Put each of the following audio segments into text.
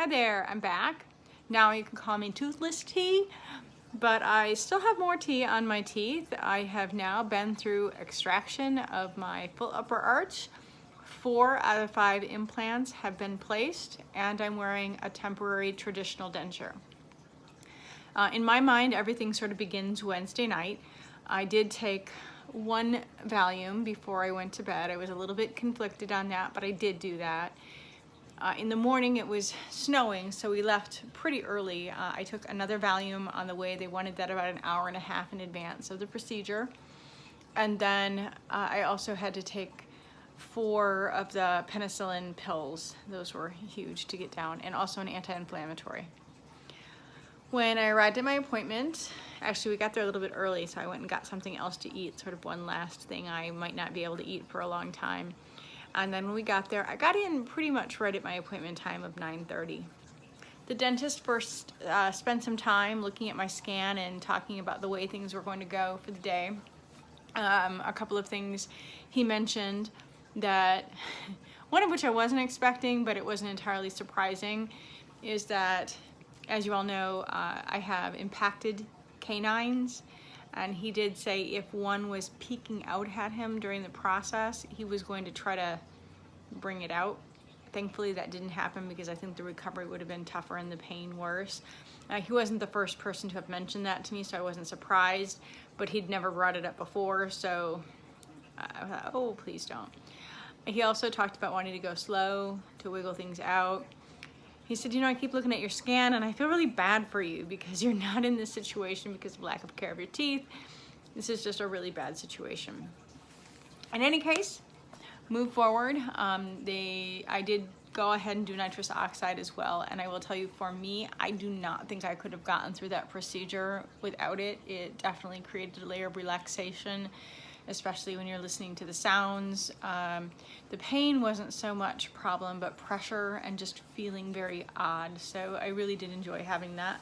Hi there, I'm back. Now you can call me Toothless T, but I still have more T on my teeth. I have now been through extraction of my full upper arch. 4 out of 5 implants have been placed, and I'm wearing a temporary traditional denture. In my mind, everything sort of begins Wednesday night. I did take 1 Valium before I went to bed. I was a little bit conflicted on that, but I did do that. In the morning it was snowing, so we left pretty early. I took another Valium on the way. They wanted that about an hour and a half in advance of the procedure. And then I also had to take 4 of the penicillin pills. Those were huge to get down, and also an anti-inflammatory. When I arrived at my appointment, actually we got there a little bit early, so I went and got something else to eat, sort of one last thing I might not be able to eat for a long time. And then when we got there, I got in pretty much right at my appointment time of 9:30. The dentist first spent some time looking at my scan and talking about the way things were going to go for the day. A couple of things he mentioned that, one of which I wasn't expecting, but it wasn't entirely surprising, is that, as you all know, I have impacted canines. And he did say if one was peeking out at him during the process, he was going to try to bring it out. Thankfully that didn't happen, because I think the recovery would have been tougher and the pain worse. He wasn't the first person to have mentioned that to me, so I wasn't surprised, but he'd never brought it up before, so I thought, oh, please don't. He also talked about wanting to go slow, to wiggle things out. He said, you know, I keep looking at your scan and I feel really bad for you because you're not in this situation because of lack of care of your teeth. This is just a really bad situation. In any case, move forward. I did go ahead and do nitrous oxide as well, and I will tell you, for me, I do not think I could have gotten through that procedure without it. It definitely created a layer of relaxation, especially when you're listening to the sounds. The pain wasn't so much a problem, but pressure and just feeling very odd. So I really did enjoy having that.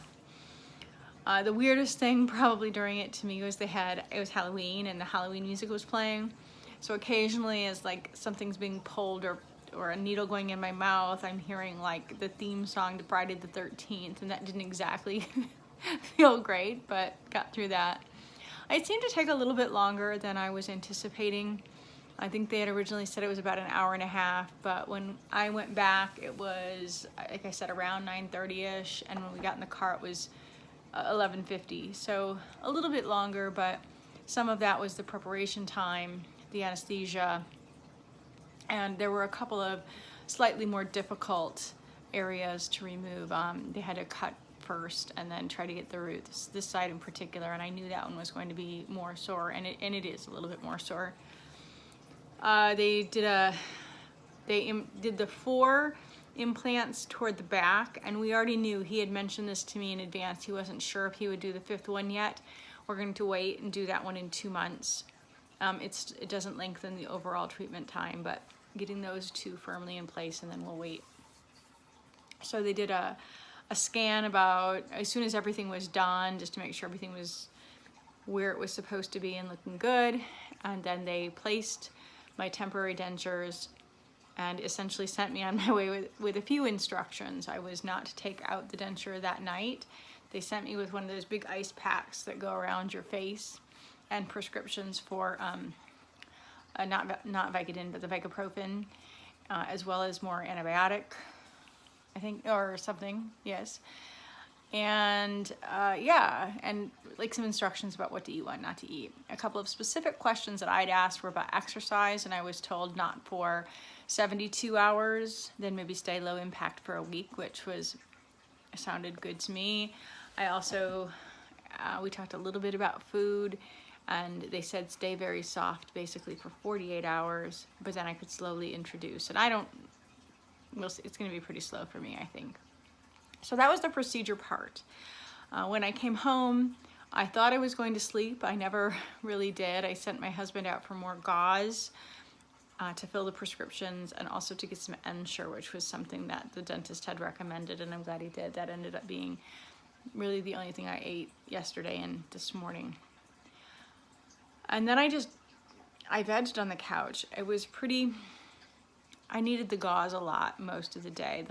The weirdest thing probably during it to me was it was Halloween and the Halloween music was playing. So occasionally, as like something's being pulled or a needle going in my mouth, I'm hearing like the theme song to Friday the 13th, and that didn't exactly feel great, but got through that. It seemed to take a little bit longer than I was anticipating. I think they had originally said it was about an hour and a half, but when I went back, it was, like I said, around 9:30ish, and when we got in the car, it was 11:50. So a little bit longer, but some of that was the preparation time, the anesthesia, and there were a couple of slightly more difficult areas to remove. They had to cut first and then try to get the roots, this side in particular, and I knew that one was going to be more sore, and it is a little bit more sore. They did the 4 implants toward the back, and we already knew, he had mentioned this to me in advance, he wasn't sure if he would do the 5th one yet. We're going to wait and do that one in 2 months. It doesn't lengthen the overall treatment time, but getting those 2 firmly in place, and then we'll wait. So they did a scan about as soon as everything was done, just to make sure everything was where it was supposed to be and looking good, and then they placed my temporary dentures and essentially sent me on my way with a few instructions. I was not to take out the denture that night. They sent me with one of those big ice packs that go around your face, and prescriptions for not Vicodin, but the Vicoprofen, as well as more antibiotic, I think, or something, yes. And yeah, and like some instructions about what to eat, what not to eat. A couple of specific questions that I'd asked were about exercise, and I was told not for 72 hours, then maybe stay low impact for a week, which sounded good to me. I also, we talked a little bit about food, and they said stay very soft basically for 48 hours, but then I could slowly introduce, and it's gonna be pretty slow for me, I think. So that was the procedure part. When I came home, I thought I was going to sleep. I never really did. I sent my husband out for more gauze to fill the prescriptions, and also to get some Ensure, which was something that the dentist had recommended, and I'm glad he did. That ended up being really the only thing I ate yesterday and this morning. And then I vegged on the couch. I needed the gauze a lot most of the day.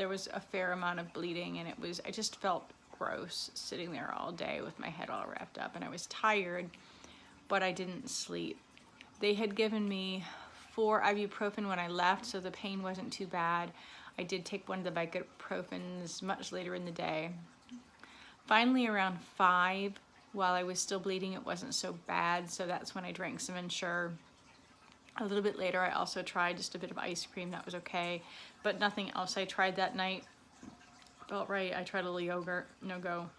there was a fair amount of bleeding, and I just felt gross sitting there all day with my head all wrapped up, and I was tired, but I didn't sleep. They had given me 4 ibuprofen when I left, so the pain wasn't too bad. I did take one of the ibuprofens much later in the day. Finally, around 5, while I was still bleeding, it wasn't so bad, so that's when I drank some Ensure. A little bit later, I also tried just a bit of ice cream. That was okay, but nothing else I tried that night felt right. I tried a little yogurt, no go.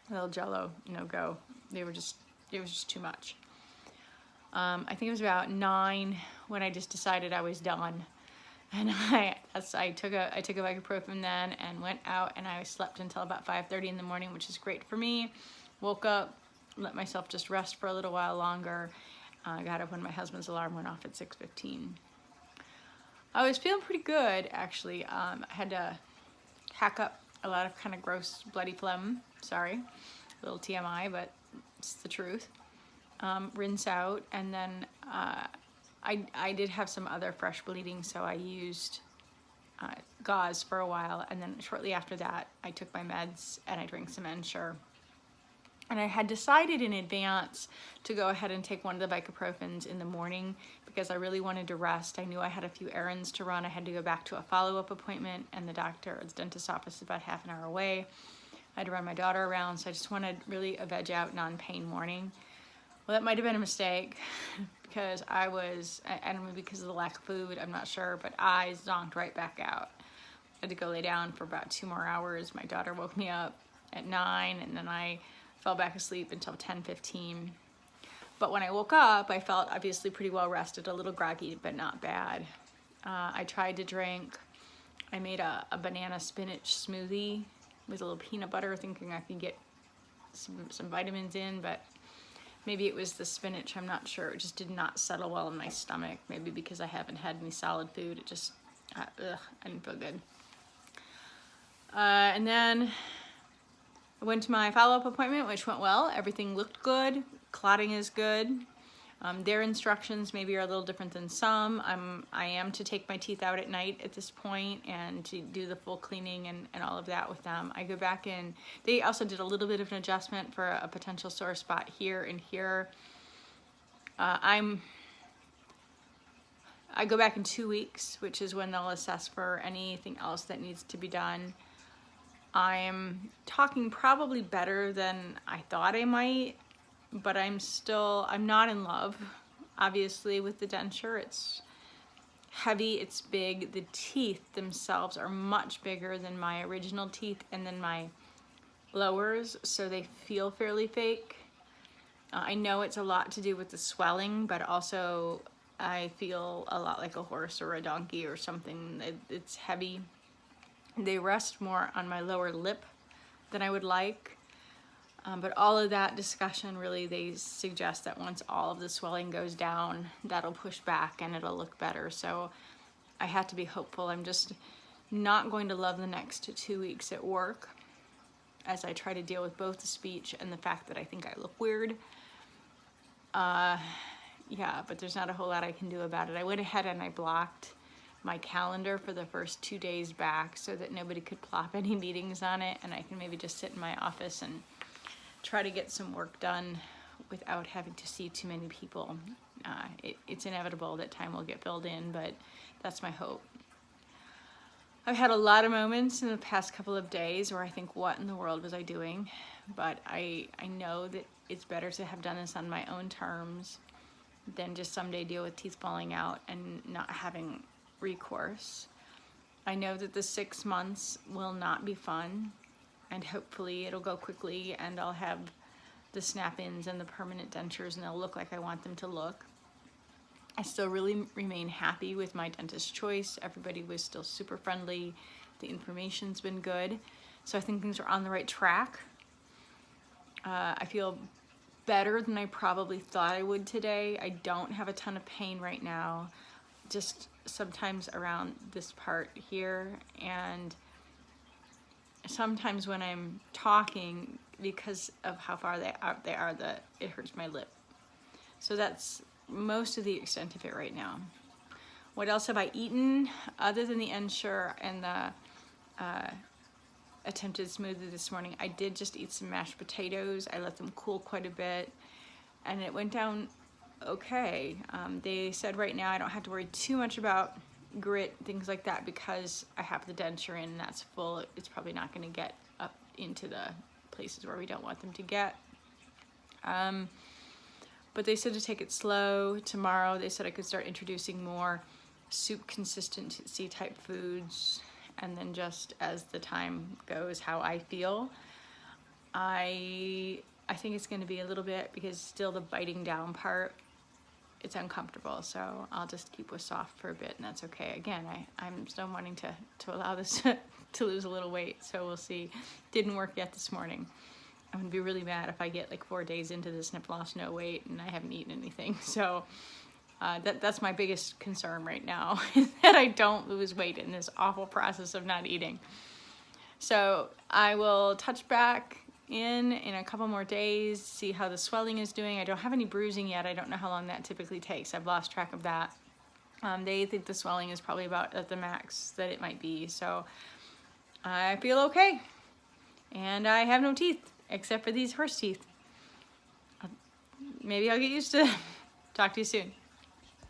A little Jello, no go. It was just too much. I think it was about 9 when I just decided I was done. And I took a ibuprofen then and went out, and I slept until about 5:30 in the morning, which is great for me. Woke up, let myself just rest for a little while longer. Got up when my husband's alarm went off at 6:15. I was feeling pretty good, actually. I had to hack up a lot of kind of gross bloody phlegm. Sorry, a little TMI, but it's the truth. Rinse out, and then I did have some other fresh bleeding, so I used gauze for a while, and then shortly after that, I took my meds and I drank some Ensure. And I had decided in advance to go ahead and take one of the ibuprofens in the morning because I really wanted to rest. I knew I had a few errands to run. I had to go back to a follow-up appointment, and the dentist's office is about half an hour away. I had to run my daughter around, so I just wanted really a veg out, non-pain morning. Well, that might have been a mistake because I don't know, because of the lack of food, I'm not sure, but I zonked right back out. I had to go lay down for about 2 more hours. My daughter woke me up at 9, and then I fell back asleep until 10:15. But when I woke up, I felt obviously pretty well rested, a little groggy, but not bad. I tried to drink, I made a banana spinach smoothie with a little peanut butter, thinking I could get some vitamins in, but maybe it was the spinach, I'm not sure. It just did not settle well in my stomach. Maybe because I haven't had any solid food, it just, I didn't feel good. And then I went to my follow-up appointment, which went well. Everything looked good. Clotting is good. Their instructions maybe are a little different than some. I am to take my teeth out at night at this point and to do the full cleaning and all of that with them. I go back in. They also did a little bit of an adjustment for a potential sore spot here and here. I go back in 2 weeks, which is when they'll assess for anything else that needs to be done. I'm talking probably better than I thought I might, but I'm not in love, obviously, with the denture. It's heavy, it's big. The teeth themselves are much bigger than my original teeth and then my lowers, so they feel fairly fake. I know it's a lot to do with the swelling, but also I feel a lot like a horse or a donkey or something. It's heavy. They rest more on my lower lip than I would like. But all of that discussion, really, they suggest that once all of the swelling goes down, that'll push back and it'll look better. So I have to be hopeful. I'm just not going to love the next 2 weeks at work as I try to deal with both the speech and the fact that I think I look weird. Yeah, but there's not a whole lot I can do about it. I went ahead and I blocked my calendar for the first 2 days back so that nobody could plop any meetings on it, and I can maybe just sit in my office and try to get some work done without having to see too many people. It's inevitable that time will get filled in, but that's my hope. I've had a lot of moments in the past couple of days where I think, what in the world was I doing? But I know that it's better to have done this on my own terms than just someday deal with teeth falling out and not having recourse. I know that the 6 months will not be fun, and hopefully it'll go quickly and I'll have the snap-ins and the permanent dentures and they'll look like I want them to look. I still really remain happy with my dentist choice. Everybody was still super friendly. The information's been good. So I think things are on the right track. I feel better than I probably thought I would today. I don't have a ton of pain right now, just sometimes around this part here, and sometimes when I'm talking, because of how far they are, it hurts my lip. So that's most of the extent of it right now. What else have I eaten other than the Ensure and the attempted smoothie this morning. I did just eat some mashed potatoes. I let them cool quite a bit, and it went down okay. They said right now I don't have to worry too much about grit, things like that, because I have the denture in and that's full. It's probably not going to get up into the places where we don't want them to get. But they said to take it slow. Tomorrow they said I could start introducing more soup consistency type foods, and then just as the time goes, how I feel. I think it's going to be a little bit, because still the biting down part, it's uncomfortable, so I'll just keep with soft for a bit, and that's okay. Again, I'm still wanting to allow this to lose a little weight, so we'll see. Didn't work yet this morning. I'm gonna be really mad if I get like 4 days into this and I've lost no weight and I haven't eaten anything. So that's my biggest concern right now, is that I don't lose weight in this awful process of not eating. So I will touch back in a couple more days, see how the swelling is doing. I don't have any bruising yet. I don't know how long that typically takes. I've lost track of that. They think the swelling is probably about at the max that it might be. So I feel okay. And I have no teeth, except for these horse teeth. Maybe I'll get used to it. Talk to you soon.